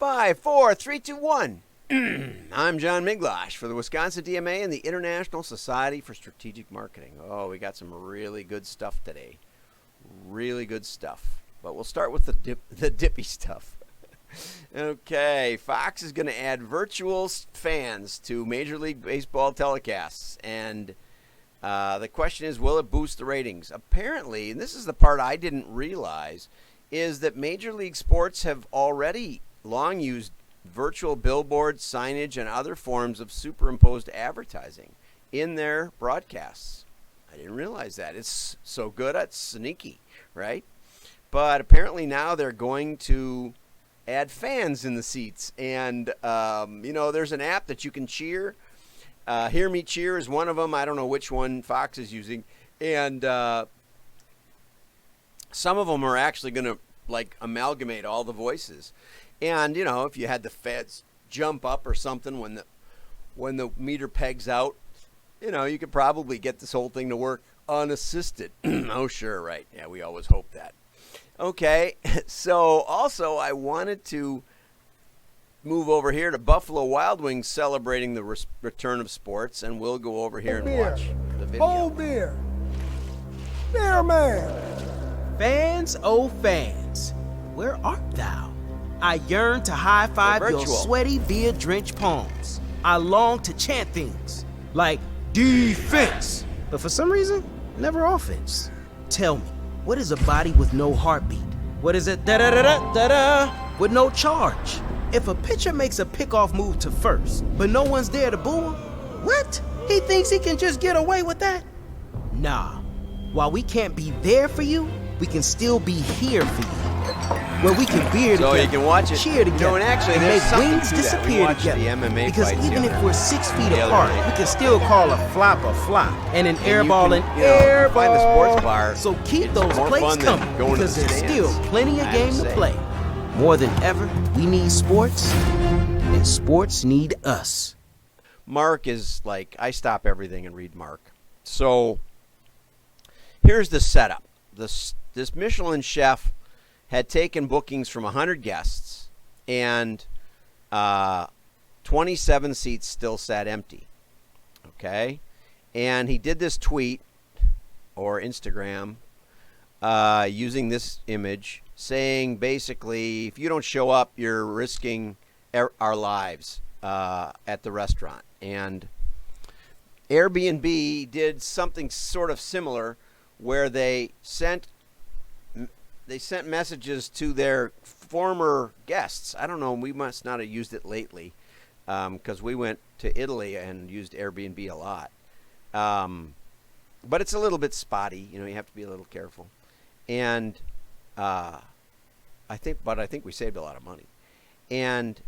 5, 4, 3, 2, 1. I'm John Miglosh for the Wisconsin DMA and the International Society for Strategic Marketing. Oh, we got some really good stuff today. Really good stuff. But we'll start with the dippy stuff. Okay, Fox is going to add virtual fans to Major League Baseball telecasts. And the question is, will it boost the ratings? Apparently, and this is the part I didn't realize, is that Major League Sports have already long used virtual billboards, signage, and other forms of superimposed advertising in their broadcasts. I didn't realize that. It's so good, it's sneaky, right? But apparently now they're going to add fans in the seats. And, there's an app that you can cheer. Hear Me Cheer is one of them. I don't know which one Fox is using. And some of them are actually going to, amalgamate all the voices. And, if you had the feds jump up or something when the meter pegs out, you could probably get this whole thing to work unassisted. Oh, sure, right. Yeah, we always hope that. Okay, so also I wanted to move over here to Buffalo Wild Wings celebrating the return of sports, and we'll go over here and watch the video. Hold beer. Beer man. Fans, oh fans, where art thou? I yearn to high-five your sweaty, beer-drenched palms. I long to chant things like defense, but for some reason, never offense. Tell me, what is a body with no heartbeat? What is it, da-da-da-da-da-da, with no charge? If a pitcher makes a pickoff move to first, but no one's there to boo him, what? He thinks he can just get away with that? Nah, while we can't be there for you, we can still be here for you. Where we can beer together, so you can watch it, cheer together, and actually and make wings disappear together. The MMA because even if we're 6 feet apart, we can still still call a flop a flop, and an air ball an air ball. Find the sports bar. So keep those plates coming, because there's still plenty of game to play. More than ever, we need sports, and sports need us. Mark is like, I stop everything and read Mark. So here's the setup. This Michelin chef had taken bookings from 100 guests, and 27 seats still sat empty. Okay? And he did this tweet or Instagram using this image, saying basically, if you don't show up, you're risking our lives at the restaurant. And Airbnb did something sort of similar, where they sent messages to their former guests. I don't know, we must not have used it lately, because we went to Italy and used Airbnb a lot. But it's a little bit spotty, you have to be a little careful. And I think we saved a lot of money. And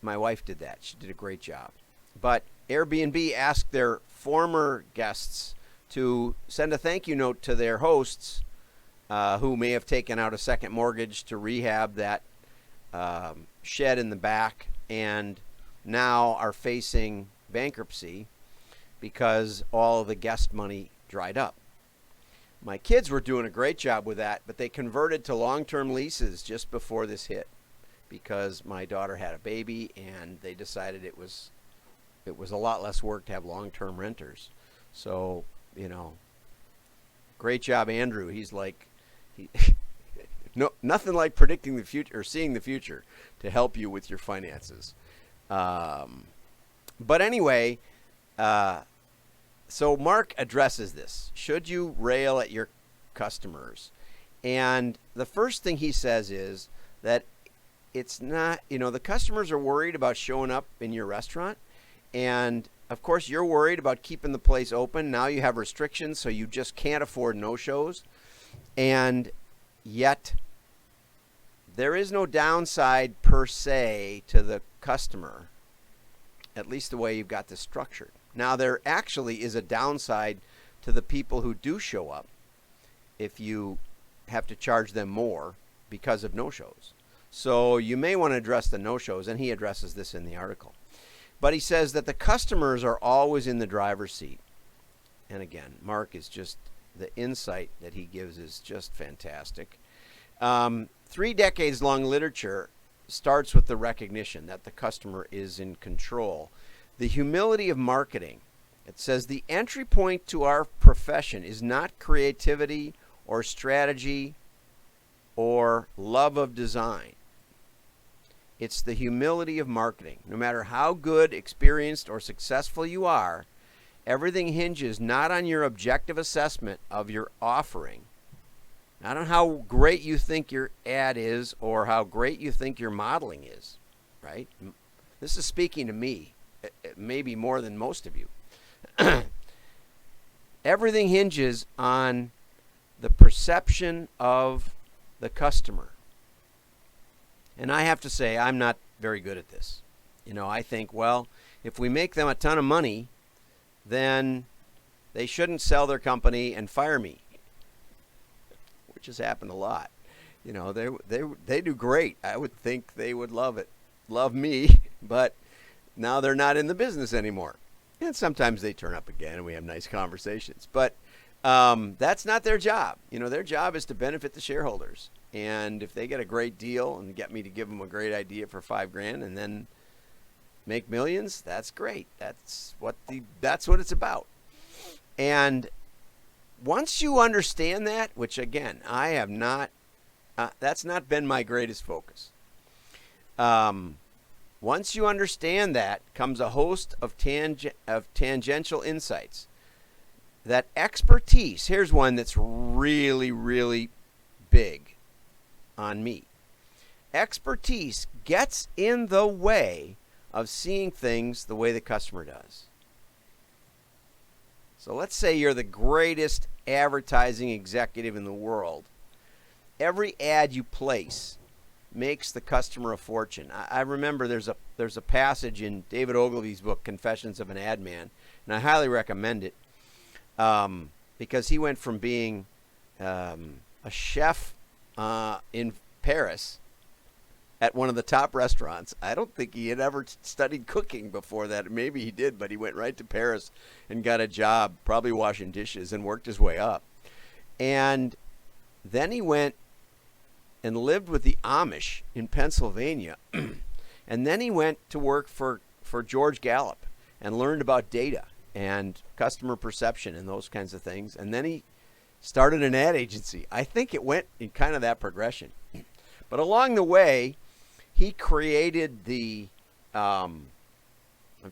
my wife did that. She did a great job. But Airbnb asked their former guests to send a thank you note to their hosts, who may have taken out a second mortgage to rehab that shed in the back, and now are facing bankruptcy because all of the guest money dried up. My kids were doing a great job with that, but they converted to long-term leases just before this hit, because my daughter had a baby, and they decided it was a lot less work to have long-term renters. So, great job, Andrew. He's like, nothing like predicting the future or seeing the future to help you with your finances. But anyway, so Mark addresses this. Should you rail at your customers? And the first thing he says is that it's not, the customers are worried about showing up in your restaurant. And of course, you're worried about keeping the place open. Now you have restrictions, so you just can't afford no-shows. And yet, there is no downside per se to the customer, at least the way you've got this structured. Now, there actually is a downside to the people who do show up if you have to charge them more because of no-shows. So you may want to address the no-shows, and he addresses this in the article. But he says that the customers are always in the driver's seat. And again, Mark is just, the insight that he gives is just fantastic. 3 decades long literature starts with the recognition that the customer is in control. The humility of marketing. It says the entry point to our profession is not creativity or strategy or love of design. It's the humility of marketing. No matter how good, experienced, or successful you are, everything hinges not on your objective assessment of your offering, not on how great you think your ad is or how great you think your modeling is, right? This is speaking to me, maybe more than most of you. Everything hinges on the perception of the customer. And I have to say, I'm not very good at this. I think, well, if we make them a ton of money, then they shouldn't sell their company and fire me, which has happened a lot. They do great. I would think they would love me, but now they're not in the business anymore. And sometimes they turn up again and we have nice conversations. But that's not their job. Their job is to benefit the shareholders. And if they get a great deal and get me to give them a great idea for $5,000 and then make millions, that's great. That's what it's about. And once you understand that, which again, I have not, that's not been my greatest focus. Once you understand that, comes a host of tangential insights. That expertise, here's one that's really, really big on me. Expertise gets in the way of seeing things the way the customer does. So let's say you're the greatest advertising executive in the world. Every ad you place makes the customer a fortune. I remember there's a passage in David Ogilvy's book, Confessions of an Ad Man, and I highly recommend it because he went from being a chef in Paris at one of the top restaurants. I don't think he had ever studied cooking before that. Maybe he did, but he went right to Paris and got a job, probably washing dishes, and worked his way up. And then he went and lived with the Amish in Pennsylvania. And then he went to work for George Gallup and learned about data and customer perception and those kinds of things. And then he started an ad agency. I think it went in kind of that progression. But along the way, he created the, I'm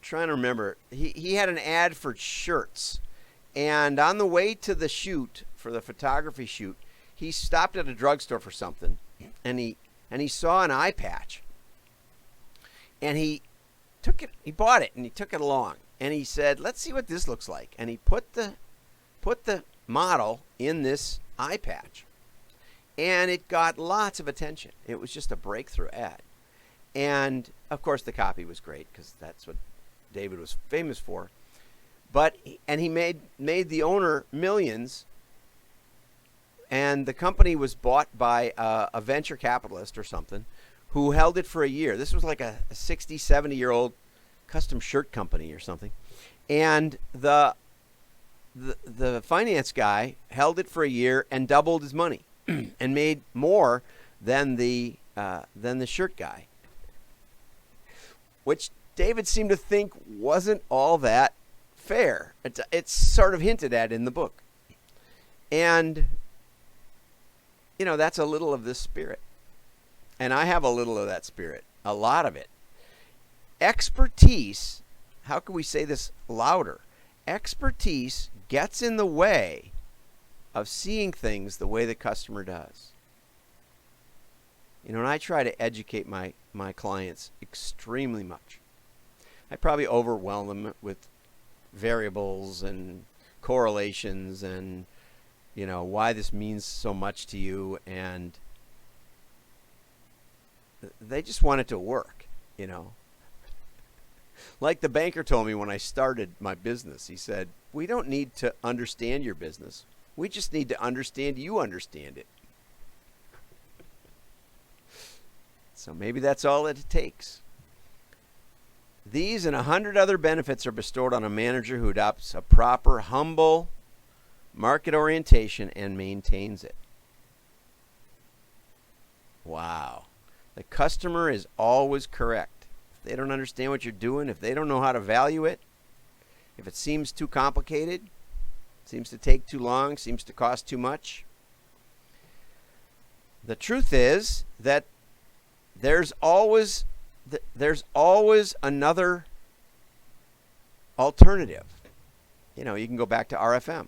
trying to remember, he had an ad for shirts. And on the way to the shoot, for the photography shoot, he stopped at a drugstore for something, and he saw an eye patch. And he bought it, and he took it along. And he said, let's see what this looks like. And he put the model in this eye patch. And it got lots of attention. It was just a breakthrough ad. And, of course, the copy was great because that's what David was famous for. And he made the owner millions. And the company was bought by a venture capitalist or something who held it for a year. This was like a 60, 70-year-old custom shirt company or something. And the finance guy held it for a year and doubled his money and made more than the shirt guy, which David seemed to think wasn't all that fair. It's sort of hinted at in the book. And, that's a little of this spirit. And I have a little of that spirit, a lot of it. Expertise, how can we say this louder? Expertise gets in the way of seeing things the way the customer does. And I try to educate my clients extremely much. I probably overwhelm them with variables and correlations and, why this means so much to you. And they just want it to work, Like the banker told me when I started my business, he said, we don't need to understand your business. We just need to understand you understand it. So maybe that's all that it takes. These and 100 other benefits are bestowed on a manager who adopts a proper, humble market orientation and maintains it. Wow. The customer is always correct. If they don't understand what you're doing, if they don't know how to value it, if it seems too complicated, seems to take too long, seems to cost too much, the truth is that there's always another alternative. You know, you can go back to RFM.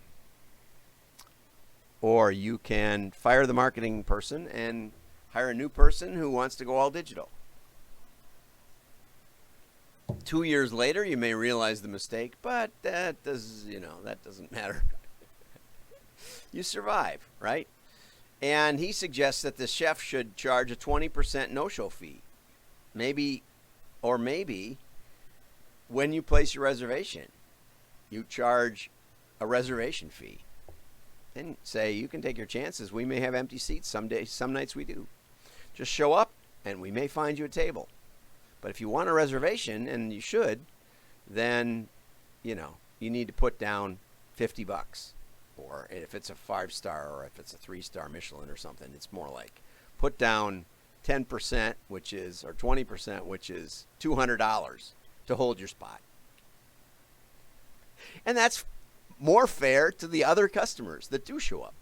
Or you can fire the marketing person and hire a new person who wants to go all digital. 2 years later, you may realize the mistake, but that doesn't matter. You survive, right? And he suggests that the chef should charge a 20% no-show fee. Maybe when you place your reservation, you charge a reservation fee. And say, you can take your chances. We may have empty seats some days, some nights we do. Just show up and we may find you a table. But if you want a reservation, and you should, then, you need to put down $50. Or if it's a 5-star or if it's a 3-star Michelin or something, it's more like put down 10%, or 20%, which is $200 to hold your spot. And that's more fair to the other customers that do show up.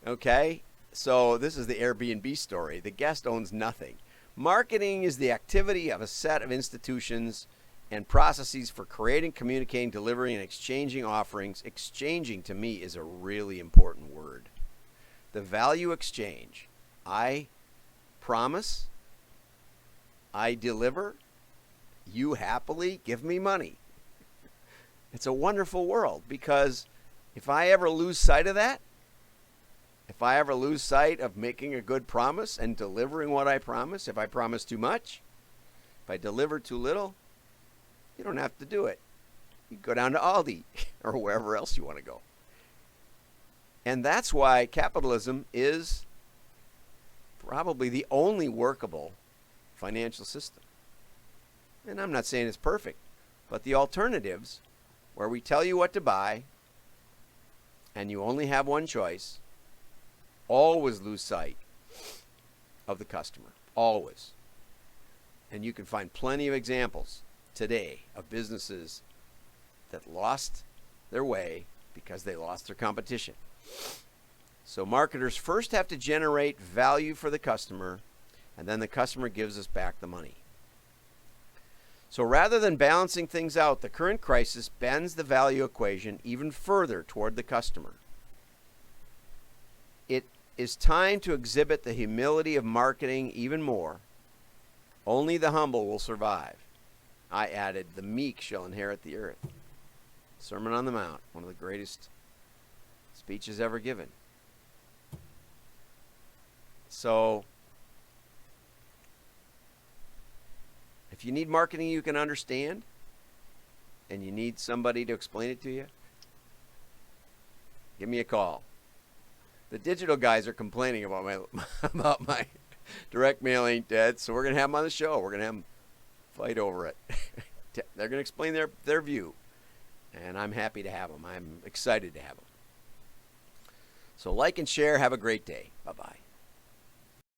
Okay? So this is the Airbnb story. The guest owns nothing. Marketing is the activity of a set of institutions and processes for creating, communicating, delivering, and exchanging offerings. Exchanging, to me, is a really important word. The value exchange. I promise, I deliver, you happily give me money. It's a wonderful world, because if I ever lose sight of that, if I ever lose sight of making a good promise and delivering what I promise, if I promise too much, if I deliver too little, you don't have to do it. You go down to Aldi or wherever else you want to go. And that's why capitalism is probably the only workable financial system. And I'm not saying it's perfect, but the alternatives, where we tell you what to buy and you only have one choice, always lose sight of the customer. Always. And you can find plenty of examples today of businesses that lost their way because they lost their competition. So marketers first have to generate value for the customer, and then the customer gives us back the money. So rather than balancing things out, the current crisis bends the value equation even further toward the customer. It is time to exhibit the humility of marketing even more. Only the humble will survive. I added, the meek shall inherit the earth. Sermon on the Mount, one of the greatest speeches ever given. So, if you need marketing you can understand, and you need somebody to explain it to you, give me a call. The digital guys are complaining about my direct mail ain't dead, so we're going to have them on the show. We're going to have them fight over it. They're going to explain their view, and I'm happy to have them. I'm excited to have them. So like and share. Have a great day. Bye-bye.